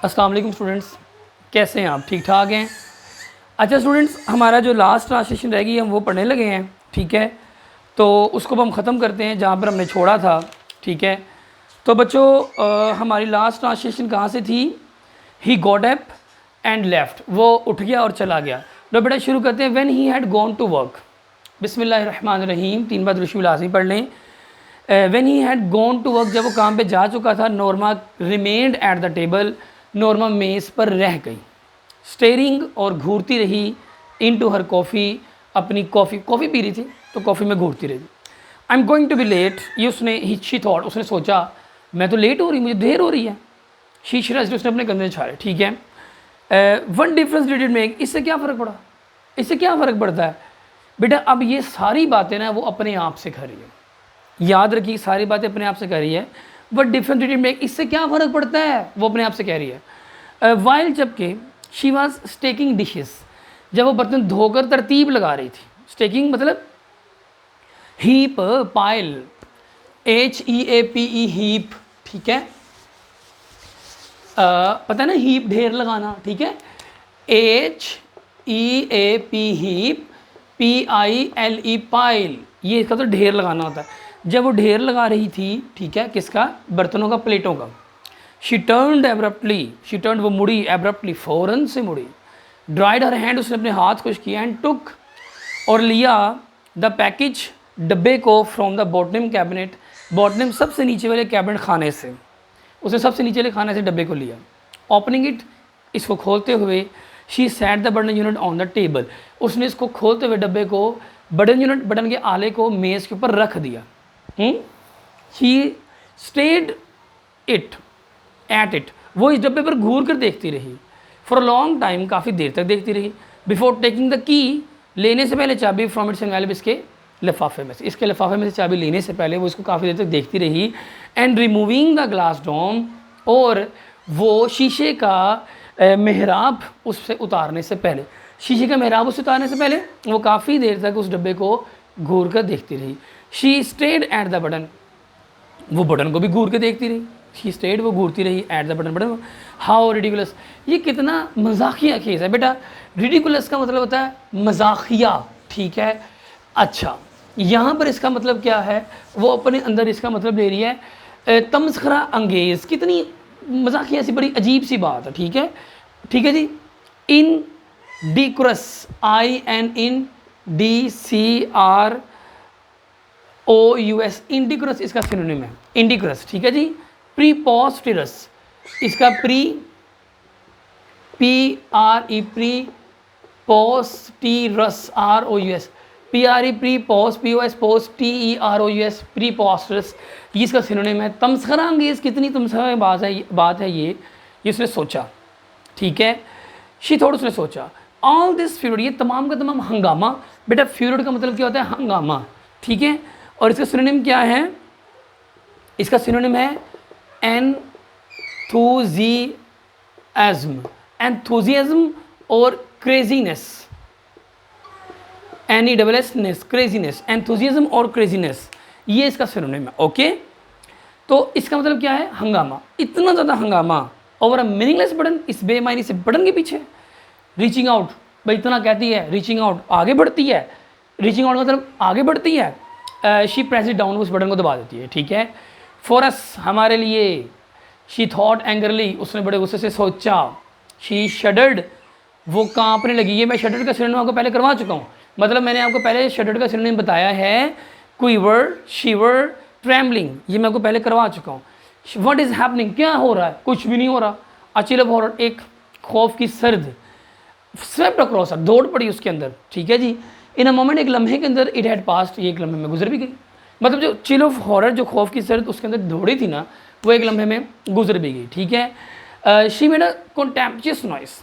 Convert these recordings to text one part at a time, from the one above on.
अस्सलाम वालेकुम स्टूडेंट्स, कैसे हैं आप? ठीक ठाक हैं? अच्छा स्टूडेंट्स, हमारा जो लास्ट ट्रांसलेशन रह गई हम वो पढ़ने लगे हैं, ठीक है। तो उसको हम ख़त्म करते हैं जहाँ पर हमने छोड़ा था, ठीक है। तो बच्चों हमारी लास्ट ट्रांसलेशन कहाँ से थी? He got up and left, वो उठ गया और चला गया। तो बेटा शुरू करते हैं। When he had gone to work, बिस्मिल्लाहिर्रहमानिर्रहीम 3 बार दुरूद लाज़मी पढ़ लें। When he had gone to work, जब वो काम पे जा चुका था, Norma remained at the table, Norma मेज़ पर रह गई। स्टेरिंग, और घूरती रही, इन टू हर कॉफ़ी, अपनी कॉफ़ी पी रही थी तो कॉफ़ी में घूरती रही। I am going to be late, ये उसने शी थॉट, उसने सोचा मैं तो लेट हो रही, मुझे देर हो रही है। शी श्रज्ड, उसने अपने कंधे छाड़े, ठीक है। One difference did it make, इससे क्या फ़र्क पड़ा? इससे क्या फ़र्क पड़ता है बेटा? अब ये सारी बातें ना वो अपने आप से कर रही है, याद रखिए सारी बातें अपने आप से कह रही है। What difference did it make, इससे क्या फ़र्क पड़ता है, वो अपने आप से कह रही है। वाइल, जबकि शी वॉज स्टेकिंग डिशेस, जब वो बर्तन धोकर तरतीब लगा रही थी। स्टेकिंग मतलब हीप, पाइल, HEAPE हीप, ठीक है। पता है ना, हीप ढेर लगाना, ठीक है। HEAP हीप, PILE पाइल, ये इसका तो ढेर लगाना होता है। जब वो ढेर लगा रही थी, ठीक है, किसका? बर्तनों का, प्लेटों का। She turned abruptly, she turned, वो मुड़ी, एब्रप्टली फ़ौरन से मुड़ी। ड्राइड हर हैंड, उसने अपने हाथ खुश किया। एंड टुक, और लिया, द पैकेज, डब्बे को, from the bottom cabinet, bottom सबसे नीचे वाले कैबिनेट खाने से, उसने सबसे नीचे वाले खाने से डब्बे को लिया। ओपनिंग इट, इसको खोलते हुए, she set the button unit on the table, उसने इसको खोलते हुए डब्बे को, बटन यूनिट, बटन के आले को मेज़ के ऊपर रख दिया। She stared it at it, वो इस डब्बे पर घूर कर देखती रही। फॉर अ लॉन्ग टाइम, काफ़ी देर तक देखती रही। बिफोर टेकिंग द की, लेने से पहले चाबी, फ्रॉम इट्स एनवेलप, इसके लिफाफे में से, इसके लिफाफे में से चाबी लेने से पहले वो इसको काफ़ी देर तक देखती रही। And removing the glass dome, और वो शीशे का मेहराब उससे उतारने से पहले, शीशे का मेहराब उससे उतारने से पहले वो काफ़ी देर तक उस डब्बे को घूर कर देखती रही। She stayed at the button, वो बटन को भी घूर के देखती रही। शी स्टेड, वो घूरती रही, at the button, button. How ridiculous, ये कितना मजाकिया केस है बेटा। रिडिकुलस का मतलब होता है मजाकिया, ठीक है। अच्छा, यहाँ पर इसका मतलब क्या है, वो अपने अंदर इसका मतलब ले रही है तमस्खरा अंगेज़, कितनी मजाकिया सी, बड़ी अजीब सी बात है, ठीक है, ठीक है जी। इन डिक्रस, INDCROUS, इंडिक्रस इसका सिनोनिम है, इंडिक्रस, ठीक है जी। प्रीपोस्टिरस, इसका PRE, प्रीपोस्टिरस, ROUS, PRE, प्रीपोस, POS, post, TEROUS, प्रीपोस्टिरस, ये इसका सिनोनिम है। तमस्खरा अंगेज़, कितनी तमस्खरा बात है ये उसने सोचा, ठीक है। शी थॉट, उसने सोचा। ऑल दिस फ्यूरिड, ये तमाम का तमाम हंगामा, बेटा फ्यूरिड का मतलब क्या होता है? हंगामा, ठीक है। और इसका सिनोनिम क्या है? इसका सिनोनिम है एंथुजियाज्म और क्रेजीनेस, NESS, क्रेजीनेस, एंथुजियाज्म और क्रेजीनेस, ये इसका सिनोनिम है, ओके। तो इसका मतलब क्या है? हंगामा, इतना ज़्यादा हंगामा ओवर अ मीनिंगलेस बटन, इस बेमानी से बटन के पीछे। रीचिंग आउट, भाई इतना कहती है, रीचिंग आउट, आगे बढ़ती है, रीचिंग आउट मतलब आगे बढ़ती है। शी प्रेस इट डाउन, उस बटन को दबा देती है, ठीक है। फॉर अस, हमारे लिए। शी थॉट एंग्रली, उसने बड़े गुस्से से सोचा। शी शडर्ड, वो कांपने लगी। ये मैं शडर्ड का सिनोनिम आपको पहले करवा चुका हूँ, मतलब मैंने आपको पहले शडर्ड का सिनोनिम बताया है, क्विवर, शिवर, ट्रैम्बलिंग, ये मैं आपको पहले करवा चुका हूँ। व्हाट इज़ हैपनिंग, क्या हो रहा है? कुछ भी नहीं हो रहा। अ चिल ऑफ हॉरर, एक खौफ की सर्द, स्वेप्ट अक्रॉस, दौड़ पड़ी उसके अंदर, ठीक है जी। इन अ मोमेंट, एक लम्हे के अंदर, इट हैड पास्ट, ये एक लम्हे में गुजर भी गई। मतलब जो चिल ऑफ हॉरर, जो खौफ की सर्द उसके अंदर दौड़ी थी ना, वो एक लम्हे में गुजर भी गई, ठीक है। शी मेड अ कॉन्टेम्पचुअस नॉइस,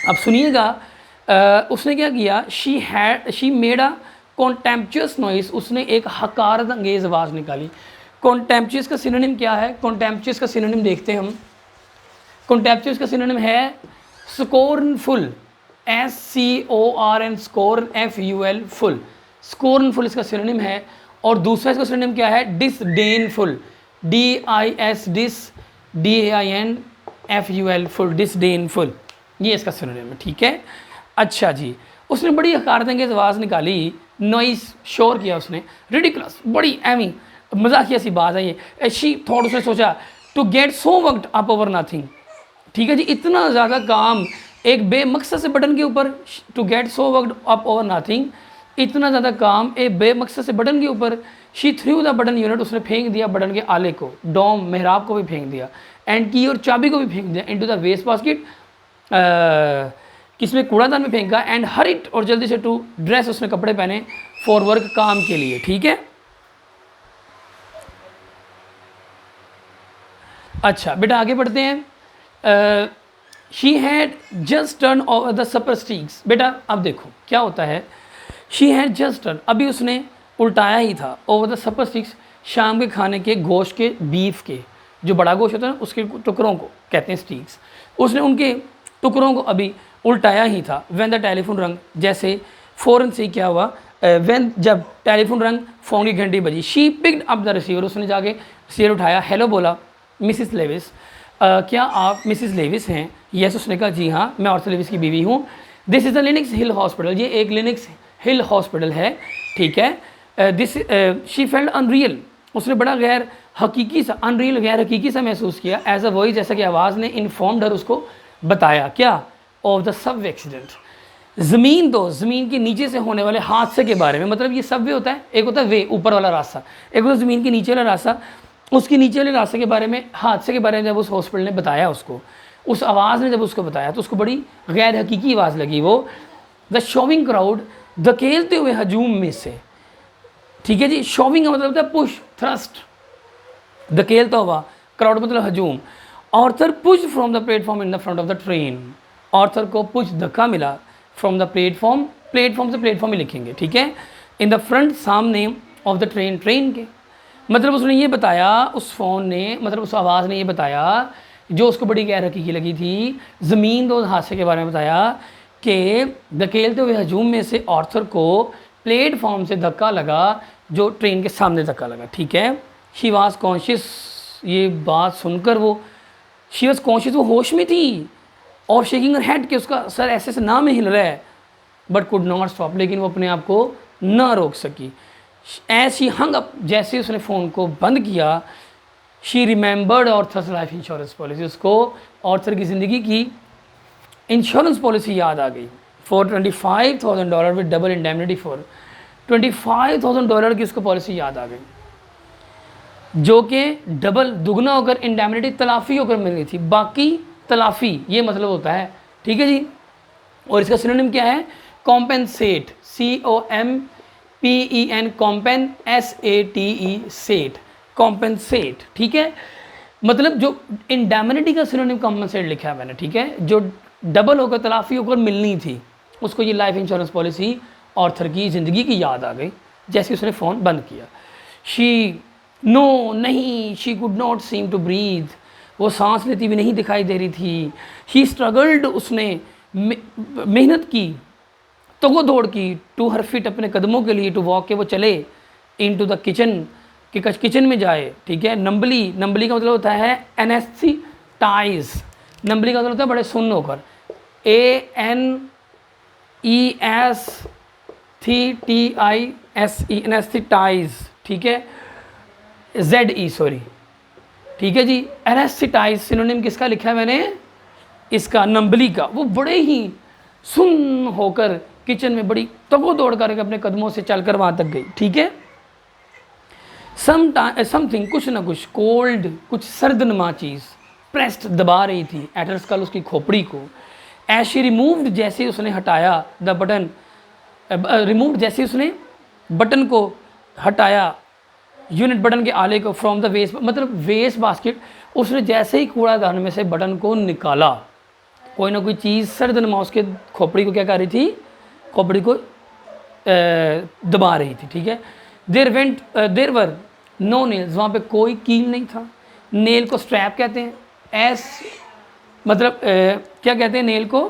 अब सुनिएगा, उसने क्या किया? शी मेड अ कॉन्टेम्पचुअस नॉइस, उसने एक हकारत अंगेज आवाज़ निकाली। कॉन्टेम्पचुअस का सिनोनिम क्या है? कॉन्टेम्पचुअस का सिनोनिम देखते हैं हम। कॉन्टेम्पचुअस का सिनोनिम है scornful, SCORN, scorn, FUL, ful, scornful इसका सिनोनिम है। और दूसरा इसका सिनोनिम क्या है? Disdainful, DIS, dis, DAIN, FUL ful, disdainful, ये इसका सिनोनिम है, ठीक है। अच्छा जी, उसने बड़ी हकारतंगेज़ आवाज़ निकाली, नॉइस शोर किया उसने, रिडिकुलस, बड़ी एमी मजाकिया सी बात है ये। शी थॉट, उसने सोचा, to get so worked up over nothing, ठीक है जी, इतना ज़्यादा काम एक बेमकसद से बटन के ऊपर, to get so worked up over nothing, इतना ज़्यादा काम एक बेमकसद से बटन के ऊपर। She threw the button unit, उसने फेंक दिया बटन के आले को, डोम मेहराब को भी फेंक दिया, एंड की और चाबी को भी फेंक दिया, इनटू द वेस्ट बास्केट, किसमें, कूड़ादान में फेंका, एंड हरिट, और जल्दी से टू ड्रेस, उसने कपड़े पहने, फॉर वर्क, काम के लिए, ठीक है। अच्छा बेटा आगे बढ़ते हैं। She had just turn over the supper sticks, बेटा अब देखो क्या होता है, शी हैड जस्ट टर्न, अभी उसने उल्टाया ही था, ओवर द सपर स्टिक्स, शाम के खाने के गोश्त के, बीफ के, जो बड़ा गोश्त होता है ना उसके टुकड़ों को कहते हैं स्टिक्स, उसने उनके टुकड़ों को अभी उल्टाया ही था। व्हेन द टेलीफोन रंग, जैसे फ़ौरन से क्या हुआ, व्हेन, जब टेलीफोन रंग, फ़ोन की घंटी बजी, she picked up the receiver, उसने जाके रिसीवर उठाया, हेलो बोला, मिसिस लेविस, क्या आप मिसिस लेविस हैं? यस, उसने कहा जी हाँ, मैं ऑर्थर लेविस की बीवी हूँ। This is the Linux hill hospital, ये एक लिनक्स हिल हॉस्पिटल है, ठीक है। दिस शी फेल्ट अनरियल, उसने बड़ा गैर हकीकी सा, अनरियल गैर हकीकी सा महसूस किया, एज अ वॉइस, जैसा कि आवाज़ ने इन्फॉर्म्ड हर, उसको बताया क्या, ऑफ द सबवे एक्सीडेंट, ज़मीन, दो ज़मीन के नीचे से होने वाले हादसे के बारे में। मतलब ये सबवे होता है, एक होता है वे, ऊपर वाला रास्ता, एक होता है ज़मीन के नीचे वाला रास्ता, उसके नीचे वाले रास्ते के बारे में, हादसे के बारे में जब उस हॉस्पिटल ने बताया उसको, उस आवाज़ ने जब उसको बताया तो उसको बड़ी गैर हकीकी आवाज़ लगी वो। द शोविंग क्राउड, धकेलते हुए हजूम में से, ठीक है जी, शोविंग का मतलब होता है पुश, थ्रस्ट, धकेलता हुआ, क्राउड मतलब हजूम। Arthur push from the platform in the front of the train, Arthur को पुश, धक्का मिला, फ्रॉम द प्लेटफॉर्म, प्लेटफॉर्म से प्लेटफॉर्म ही लिखेंगे, ठीक है, इन द फ्रंट, सामने, ऑफ द ट्रेन, ट्रेन के, मतलब उसने ये बताया, उस फ़ोन ने, मतलब उस आवाज़ ने ये बताया, जो उसको बड़ी गैर हकीकी लगी थी, ज़मीन दो हादसे के बारे में बताया कि धकेलते हुए हजूम में से ऑर्थर को प्लेटफॉर्म से धक्का लगा, जो ट्रेन के सामने धक्का लगा, ठीक है। शी वाज कॉन्शियस, ये बात सुनकर वो, शी वाज कॉन्शियस, वो होश में थी, और शेकिंग हर हेड, कि उसका सर ऐसे ऐसे ना में हिल रहा है, बट कुड नॉट स्टॉप, लेकिन वो अपने आप को ना रोक सकी। ऐसी हंग अप, जैसे उसने फ़ोन को बंद किया, she remembered Arthur's life insurance policy, उसको ऑर्थर की ज़िंदगी की इंश्योरेंस पॉलिसी याद आ गई, for $25,000 with double indemnity, for $25,000 की उसको पॉलिसी याद आ गई, जो कि डबल, दुगना होकर, इंडेमनिटी, तलाफ़ी होकर मिल गई थी, बाकी तलाफ़ी, ये मतलब होता है, ठीक है जी। और इसका सिनोनिम क्या है, compensate, COMPEN, कॉम्पेन, SATE, set, compensate, ठीक है। मतलब जो इंडेमनिटी का सिनोनिम कॉम्पेंसेट लिखा है मैंने, ठीक है, जो डबल होकर, तलाफ़ी होकर मिलनी थी, उसको ये लाइफ इंश्योरेंस पॉलिसी ऑर्थर की ज़िंदगी की याद आ गई, जैसे उसने फ़ोन बंद किया। शी, नो, नहीं, she could not seem to breathe, वो सांस लेती हुई नहीं दिखाई दे रही थी। शी स्ट्रगल्ड, उसने मेहनत की, तो वो दौड़ की, टू हर फिट, अपने कदमों के लिए, टू वॉक, के वो चले, इन टू द किचन, कि किचन में जाए, ठीक है। नंबली, नंबली का मतलब होता है एनेस्थीटाइज, नंबली का मतलब होता है बड़े सुन्न होकर, ANESTHETISE, एनेस्थीटाइज, ठीक है, ZE, सॉरी, ठीक है जी। एनेस्थीटाइज सिनोनिम किसका लिखा है मैंने, इसका, नंबली का। वो बड़े ही सुन्न होकर किचन में बड़ी तगो दौड़ करके अपने कदमों से चलकर वहाँ तक गई, ठीक है। समथिंग, कुछ ना कुछ, कोल्ड, कुछ सर्दनुमा चीज़, प्रेस्ड, दबा रही थी, एटर्स कल, उसकी खोपड़ी को, एज शी रिमूव्ड, जैसे उसने हटाया, द बटन, रिमूव्ड, जैसे उसने बटन को हटाया, यूनिट, बटन के आले को, फ्रॉम द वेस्ट, मतलब वेस्ट बास्केट, उसने जैसे ही कूड़ादान में से बटन को निकाला, कोई ना कोई चीज़ सर्दनुमा उसके खोपड़ी को क्या कर रही थी, खोपड़ी को दबा रही थी, ठीक है। देर वर नो नेल्स, वहाँ पे कोई कील नहीं था। नेल को स्ट्रैप कहते हैं, मतलब क्या कहते हैं नेल को,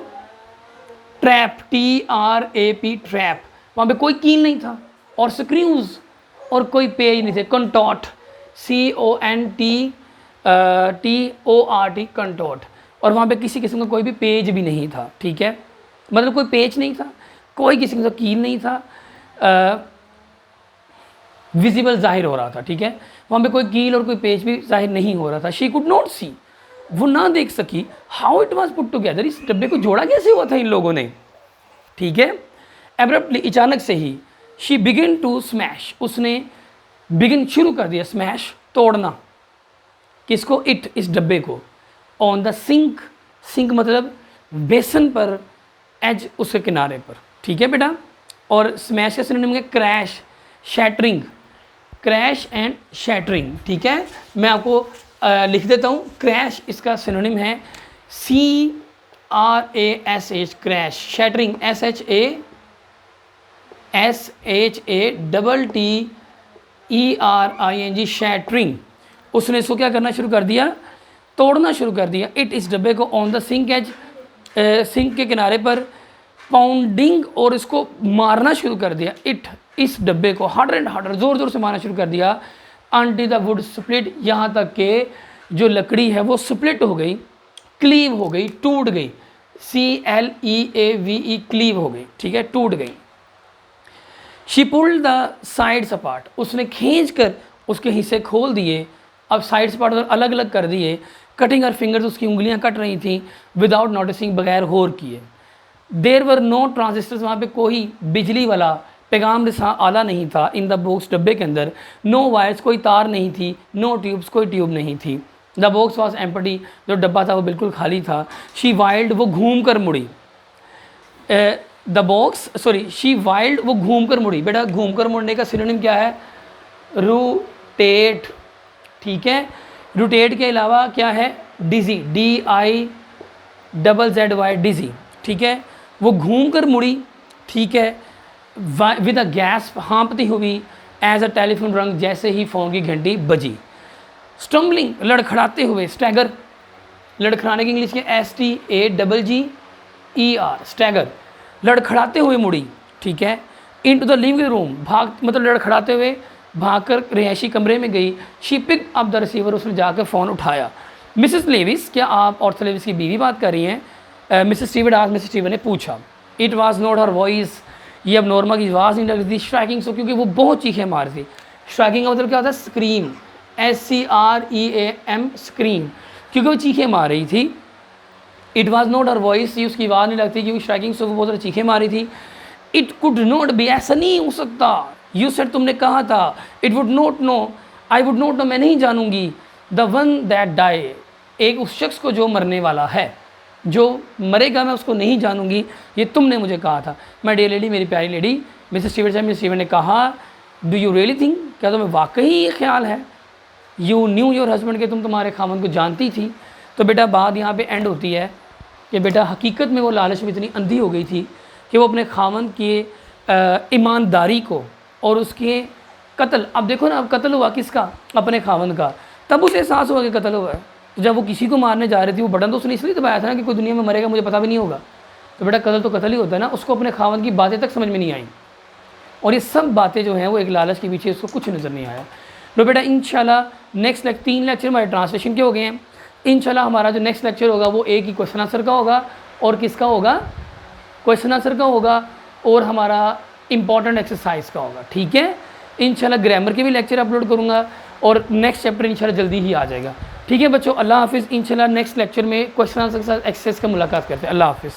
ट्रैप, TRAP, ट्रैप, वहाँ पे कोई कील नहीं था, और स्क्रूज, और कोई पेज नहीं थे। कंटोट, CONTORT, कंटोट, और वहाँ पे किसी किस्म का कोई भी पेज भी नहीं था, ठीक है, मतलब कोई पेज नहीं था, कोई किस्म का कील नहीं था विजिबल जाहिर हो रहा था, ठीक है, वहाँ पे कोई कील और कोई पेज भी जाहिर नहीं हो रहा था। शी कुड नॉट सी, वो ना देख सकी how it was put together, इस डब्बे को जोड़ा कैसे हुआ था इन लोगों ने, ठीक है। एब्रप्टली, अचानक से ही, शी बिगिन टू स्मैश, उसने बिगिन शुरू कर दिया, स्मैश तोड़ना, किसको, इट, इस डब्बे को, ऑन द सिंक, सिंक मतलब बेसन पर, एज, उसके किनारे पर, ठीक है बेटा। और स्मैश का सिनोनिम है crash, shattering, crash and shattering, ठीक है। मैं आपको लिख देता हूँ, क्रैश इसका सिनोनिम है CRASH, crash, shattering SHATTERING, shattering. उसने इसको क्या करना शुरू कर दिया, तोड़ना शुरू कर दिया, इट, इस डब्बे को, on the sink edge, sink के किनारे पर, पाउंडिंग, और इसको मारना शुरू कर दिया, इट, इस डब्बे को, हार्डर एंड हार्डर, ज़ोर ज़ोर से मारना शुरू कर दिया, अंटिल द वुड स्प्लिट, यहाँ तक के जो लकड़ी है वो स्प्लिट हो गई, क्लीव हो गई, टूट गई, CLEAVE, क्लीव हो गई, ठीक है, टूट गई। She pulled the sides apart, उसने खींच कर उसके हिस्से खोल दिए, अब साइड्स अपार्ट अलग अलग कर दिए, कटिंग हर फिंगर्स, उसकी उंगलियां कट रही थी, विदाउट नोटिसिंग, बगैर गौर किए। देर वर नो ट्रांजिस्टर्स, वहाँ पे कोई बिजली वाला पैगाम रिसा आला नहीं था, इन द बॉक्स, डब्बे के अंदर, नो वायर्स, कोई तार नहीं थी, नो ट्यूब्स, कोई ट्यूब नहीं थी, द बॉक्स वॉज एम्प्टी, जो डब्बा था वो बिल्कुल खाली था। शी वाइल्ड, वो घूम कर मुड़ी, the box, sorry, she wild, वो घूम कर मुड़ी, बेटा घूम कर मुड़ने का सिनोनिम क्या है, रोटेट, ठीक है। रोटेट के अलावा क्या है, डिजी, DIZZY, डिजी, ठीक है। वो घूम कर मुड़ी, ठीक है, विद अ गैस, हाँपती हुई, एज अ टेलीफोन रंग, जैसे ही फ़ोन की घंटी बजी। स्टम्बलिंग, लड़खड़ाते हुए, स्टैगर, लड़खड़ाने की इंग्लिश के STAGGER, स्टैगर, लड़खड़ाते हुए मुड़ी, ठीक है। Into the living room, भाग मतलब लड़खड़ाते हुए भागकर रिहायशी कमरे में गई। She pick up the receiver, उसने जाकर फ़ोन उठाया। मिसेस लेविस, क्या आप ऑर्थर लेविस की बीवी बात कर रही हैं? मिसेस स्टीवन आज, मिसेस स्टीवन ने पूछा। It was not her voice, ये अब नॉर्मा की आवाज़ नहीं लग रही थी, स्ट्राइकिंग सो, क्योंकि वो बहुत चीखें मार थी। स्ट्राइकिंग का मतलब क्या होता है, स्क्रीम, SCREAM, स्क्रीम, क्योंकि वो चीखें मार रही थी। It was not her voice, ये उसकी आवाज़ नहीं लगती, क्योंकि स्ट्राइकिंग सो वो बहुत सारी चीखें मारी थी। इट कुड नॉट बी, ऐसा नहीं हो सकता, यू सेड, तुमने कहा था। It would not know, I would not know, मैं नहीं जानूंगी। द वन दैट डाई, एक उस शख्स को जो मरने वाला है, जो मरेगा मैं उसको नहीं जानूंगी, ये तुमने मुझे कहा था। माय डियर लेडी, मेरी प्यारी लेडी, मिसेस स्टीवन साहब, मिसेस स्टीवन ने कहा, डू यू रियली थिंक, क्या तुम्हें वाकई ये ख्याल है, यू न्यू योर हस्बैंड, के तुम तुम्हारे खामन को जानती थी। तो बेटा बात यहाँ पे एंड होती है कि बेटा हकीकत में वो लालच में इतनी अंधी हो गई थी कि वो अपने खामन के ईमानदारी को और उसके कत्ल, अब देखो ना, अब कत्ल हुआ किसका, अपने खामन का, तब उसे एहसास हुआ कि कत्ल हुआ है। तो जब वो किसी को मारने जा रही थी, वो बटन तो उसने इसलिए दबाया था ना कि कोई दुनिया में मरेगा मुझे पता भी नहीं होगा। तो बेटा कत्ल तो कत्ल ही होता है ना, उसको अपने खामन की बातें तक समझ में नहीं आई, और ये सब बातें जो हैं वो एक लालच के पीछे, उसको कुछ नज़र नहीं आया। तो बेटा इंशाल्लाह नेक्स्ट 3 लेक्चर हमारे ट्रांसलेशन के हो गए हैं। इंशाल्लाह हमारा जो नेक्स्ट लेक्चर होगा वो एक ही क्वेश्चन आंसर का होगा, और किसका होगा, क्वेश्चन आंसर का होगा, और हमारा इंपॉर्टेंट एक्सरसाइज का होगा, ठीक है। इंशाल्लाह ग्रामर के भी लेक्चर अपलोड करूँगा, और नेक्स्ट चैप्टर इंशाल्लाह जल्दी ही आ जाएगा, ठीक है बच्चों। अल्लाह हाफिज़। इंशाल्लाह नेक्स्ट लेक्चर में क्वेश्चन आंसर के साथ एक्सरसाइज का मुलाकात करते हैं। अल्लाह हाफिज़।